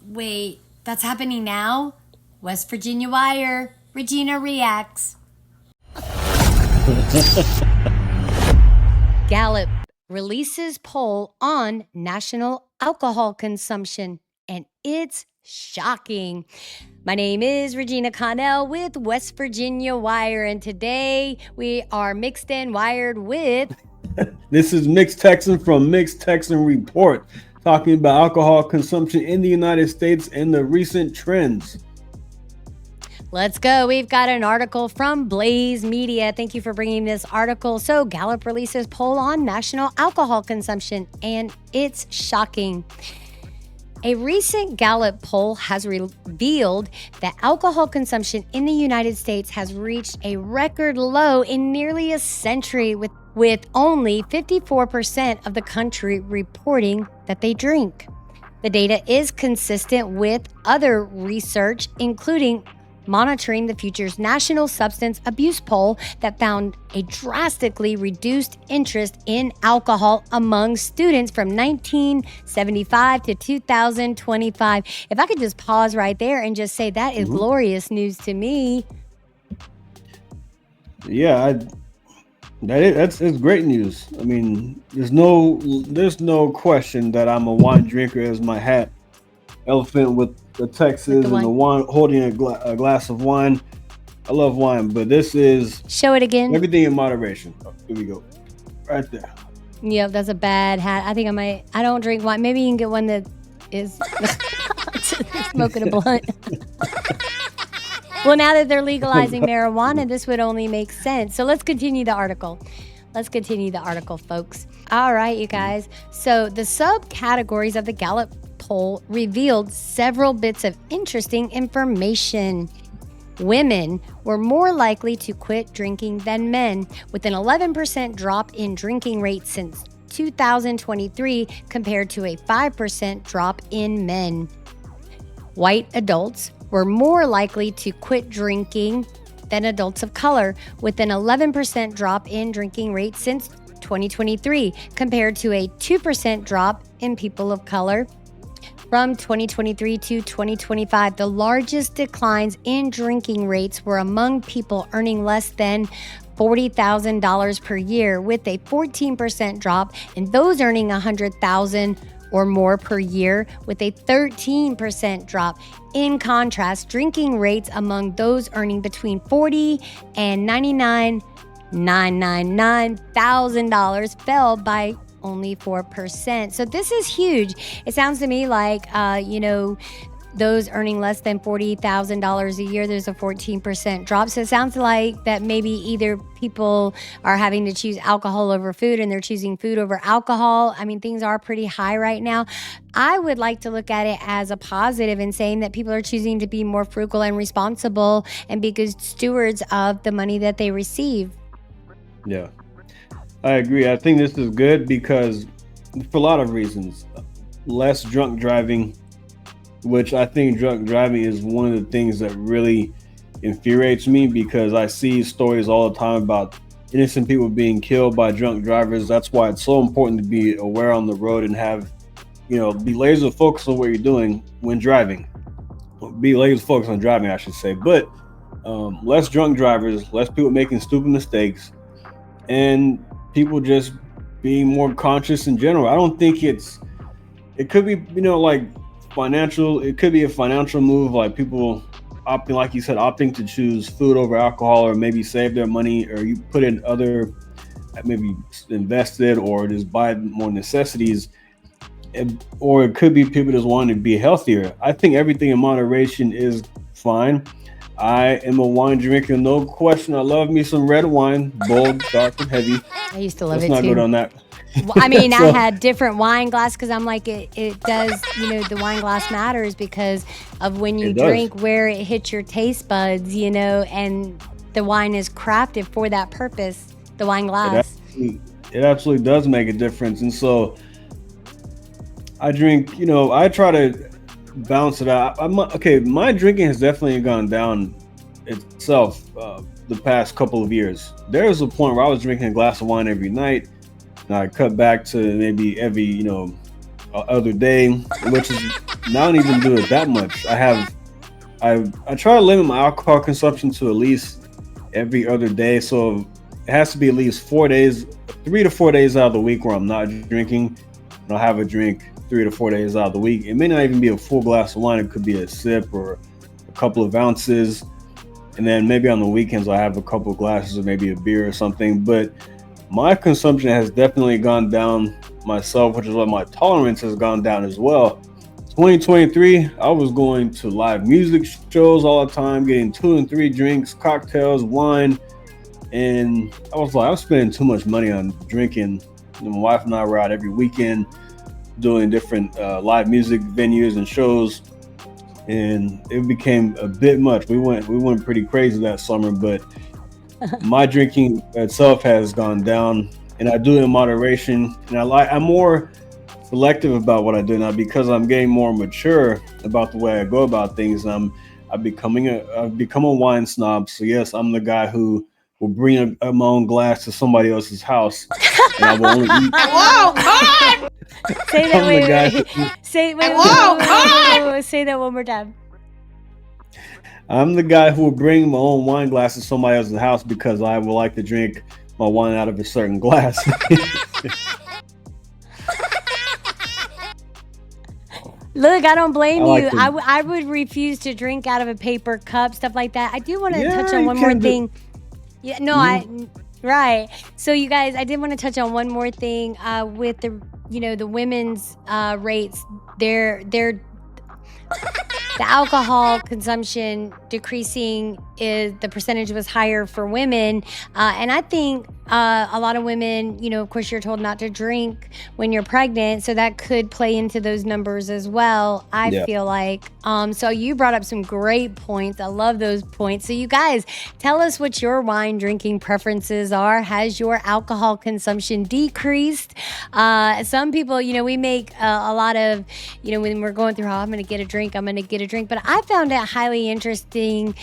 Wait, that's happening now? West Virginia Wire. Regina reacts. Gallup releases poll on national alcohol consumption, and it's shocking. My name is Regina Connell with West Virginia Wire, and today we are mixed and wired with... This is Mixed Texan from Mixed Texan Report, talking about alcohol consumption in the United States and the recent trends. Let's go. We've got an article from Blaze Media. Thank you for bringing this article. So Gallup releases poll on national alcohol consumption, and it's shocking. A recent Gallup poll has revealed that alcohol consumption in the United States has reached a record low in nearly a century, with only 54% of the country reporting that they drink. The data is consistent with other research, including monitoring the Future's National Substance Abuse Poll that found a drastically reduced interest in alcohol among students from 1975 to 2025. If I could just pause right there and just say that is glorious news to me. Yeah, that's great news. I mean, there's no question that I'm a wine drinker as my hat. Elephant with the Texas and the wine, holding a glass of wine. I love wine, but this is... Show it again. Everything in moderation. Oh, here we go. Right there. Yep, that's a bad hat. I think I don't drink wine. Maybe you can get one that is smoking a blunt. Well, now that they're legalizing marijuana, this would only make sense. So let's continue the article. Folks. All right, you guys. So the subcategories of the Gallup poll revealed several bits of interesting information. Women were more likely to quit drinking than men, with an 11% drop in drinking rate since 2023 compared to a 5% drop in men. White adults were more likely to quit drinking than adults of color, with an 11% drop in drinking rate since 2023 compared to a 2% drop in people of color. From 2023 to 2025, the largest declines in drinking rates were among people earning less than $40,000 per year, with a 14% drop in those earning $100,000 or more per year, with a 13% drop. In contrast, drinking rates among those earning between $40,000 and $99,999,000 fell by only 4%. So this is huge. It sounds to me like, those earning less than $40,000 a year, there's a 14% drop. So it sounds like that maybe either people are having to choose alcohol over food and they're choosing food over alcohol. I mean, things are pretty high right now. I would like to look at it as a positive in saying that people are choosing to be more frugal and responsible and be good stewards of the money that they receive. Yeah. I agree. I think this is good because for a lot of reasons. Less drunk driving, which I think drunk driving is one of the things that really infuriates me, because I see stories all the time about innocent people being killed by drunk drivers. That's why it's so important to be aware on the road and have, be laser focused on what you're doing when driving. Be laser focused on driving, I should say. But less drunk drivers, less people making stupid mistakes, and people just being more conscious in general. I don't think it could be, financial. It could be a financial move, like people opting, like you said, opting to choose food over alcohol, or maybe save their money, or you put in other, maybe invest it, or just buy more necessities. Or it could be people just wanting to be healthier. I think everything in moderation is fine. I am a wine drinker, no question. I love me some red wine, bold, dark, and heavy. I used to love Let's it not too. go down that. Well, I mean, I had different wine glass because I'm like, it does, the wine glass matters because of when you drink, where it hits your taste buds, and the wine is crafted for that purpose, the wine glass. It absolutely does make a difference. And so I drink, I try to balance it out. My drinking has definitely gone down itself the past couple of years. There was a point where I was drinking a glass of wine every night, and I cut back to maybe every other day, which is now I don't even do it that much. I try to limit my alcohol consumption to at least every other day. So it has to be at least 4 days, 3 to 4 days out of the week where I'm not drinking. And I'll have a drink 3 to 4 days out of the week. It may not even be a full glass of wine. It could be a sip or a couple of ounces. And then maybe on the weekends I'll have a couple of glasses of maybe a beer or something. But my consumption has definitely gone down myself, which is why my tolerance has gone down as well. 2023, I was going to live music shows all the time, getting 2 and 3 drinks, cocktails, wine, and I was like, I'm spending too much money on drinking. And my wife and I were out every weekend doing different live music venues and shows, and it became a bit much. We went pretty crazy that summer, but my drinking itself has gone down, and I do it in moderation. And I'm more selective about what I do now because I'm getting more mature about the way I go about things. I've become a wine snob. So yes, I'm the guy who will bring my own glass to somebody else's house, and I will only eat. Whoa, come on! Say that. Say that one more time. I'm the guy who will bring my own wine glass to somebody else's house because I would like to drink my wine out of a certain glass. Look, I don't blame you. I would refuse to drink out of a paper cup, stuff like that. I do want to touch on one more thing. Yeah, no, right. So you guys, I did want to touch on one more thing with the women's rates. The alcohol consumption decreasing the percentage was higher for women. And I think a lot of women, of course, you're told not to drink when you're pregnant. So that could play into those numbers as well, I feel like. So you brought up some great points. I love those points. So you guys, tell us what your wine drinking preferences are. Has your alcohol consumption decreased? Some people, we make a lot of, when we're going through, I'm going to get a drink. But I found it highly interesting,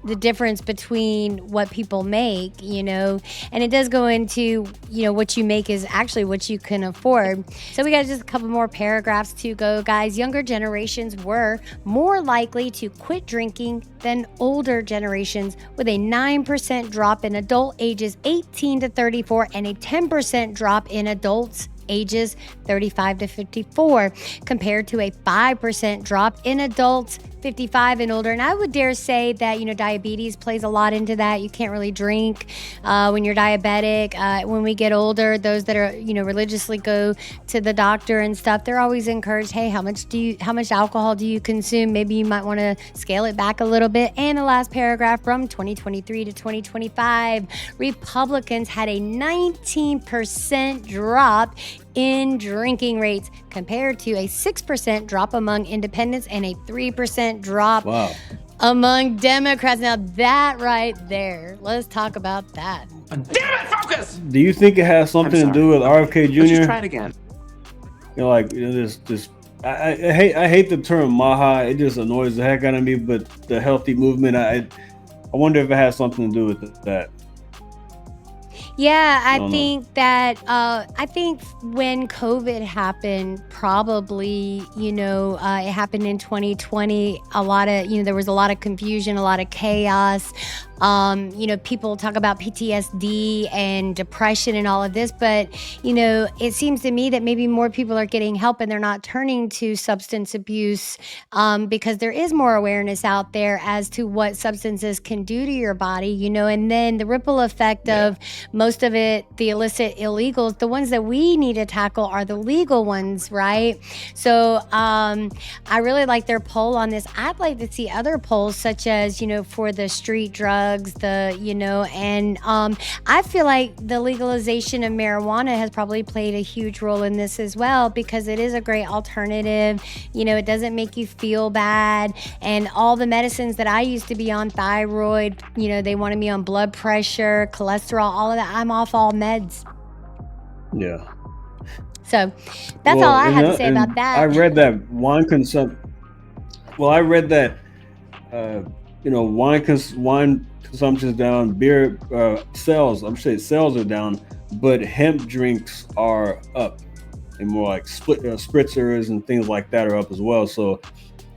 the difference between what people make, and it does go into, what you make is actually what you can afford. So we got just a couple more paragraphs to go, guys. Younger generations were more likely to quit drinking than older generations, with a 9% drop in adult ages 18 to 34 and a 10% drop in adults ages 35 to 54, compared to a 5% drop in adults 55 and older. And I would dare say that, diabetes plays a lot into that. You can't really drink when you're diabetic. When we get older, those that are, religiously go to the doctor and stuff, they're always encouraged, hey, how much alcohol do you consume? Maybe you might want to scale it back a little bit. And the last paragraph, from 2023 to 2025, Republicans had a 19% drop in drinking rates, compared to a 6% drop among independents and a 3% drop among Democrats. Now that right there, let's talk about that. Damn it, focus! Do you think it has something to do with RFK Jr.? Let's just try it again. I hate the term Maha. It just annoys the heck out of me. But the healthy movement, I wonder if it has something to do with that. Yeah, I think that I think when COVID happened, probably, it happened in 2020. A lot of, there was a lot of confusion, a lot of chaos. People talk about PTSD and depression and all of this, but, it seems to me that maybe more people are getting help and they're not turning to substance abuse because there is more awareness out there as to what substances can do to your body, and then the ripple effect of most of it, the illicit illegals, the ones that we need to tackle are the legal ones, right? So I really like their poll on this. I'd like to see other polls such as, for the street drugs, and I feel like the legalization of marijuana has probably played a huge role in this as well, because it is a great alternative. It doesn't make you feel bad. And all the medicines that I used to be on, thyroid, they wanted me on blood pressure, cholesterol, all of that. I'm off all meds. Yeah. So that's all I have to say about that. I read that wine consumption. Well, I read that, wine consumption is down, beer sales are down, but hemp drinks are up. and more like spritzers and things like that are up as well. So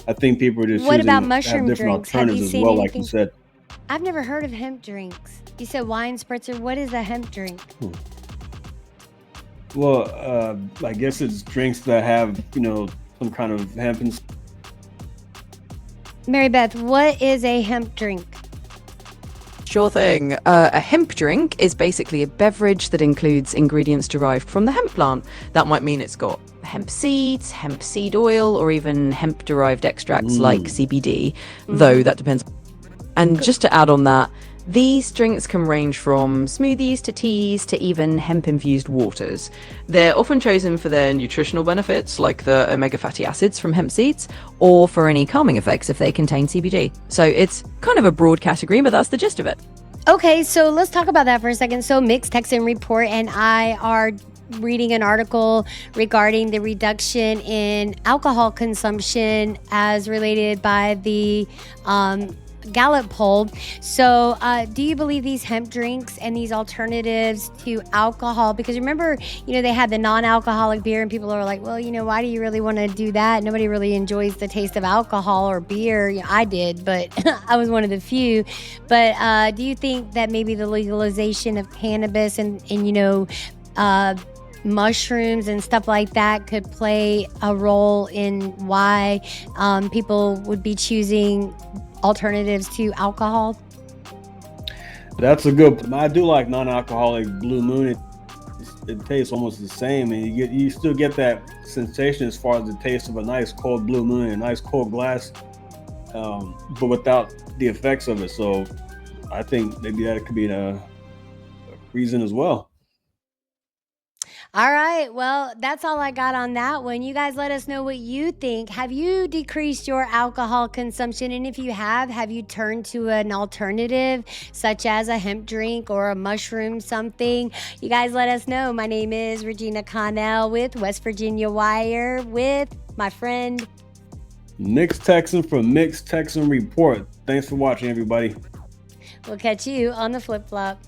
I think people are just What choosing about to mushroom have different drinks? Have you alternatives as seen well, like you anything? said. I've never heard of hemp drinks. You said wine spritzer. What is a hemp drink? Well, I guess it's drinks that have, some kind of hemp and Mary Beth, what is a hemp drink? Sure thing. A hemp drink is basically a beverage that includes ingredients derived from the hemp plant. That might mean it's got hemp seeds, hemp seed oil, or even hemp-derived extracts like CBD, though that depends. And just to add on that, these drinks can range from smoothies to teas to even hemp-infused waters. They're often chosen for their nutritional benefits, like the omega fatty acids from hemp seeds, or for any calming effects if they contain CBD. So it's kind of a broad category, but that's the gist of it. Okay, so let's talk about that for a second. So Mixed Texan Report and I are reading an article regarding the reduction in alcohol consumption as related by the Gallup poll. So do you believe these hemp drinks and these alternatives to alcohol, because remember, they had the non-alcoholic beer and people are like, well, why do you really want to do that? Nobody really enjoys the taste of alcohol or beer. I did, but I was one of the few. But do you think that maybe the legalization of cannabis and mushrooms and stuff like that could play a role in why people would be choosing alternatives to alcohol? That's a good. I do like non-alcoholic Blue Moon. It tastes almost the same, and you still get that sensation as far as the taste of a nice cold Blue Moon, a nice cold glass, but without the effects of it. So I think maybe that could be a reason as well. All right. Well, that's all I got on that one. You guys let us know what you think. Have you decreased your alcohol consumption? And if you have you turned to an alternative such as a hemp drink or a mushroom something? You guys let us know. My name is Regina Connell with West Virginia Wire with my friend Mixed Texan from Mixed Texan Report. Thanks for watching, everybody. We'll catch you on the flip flop.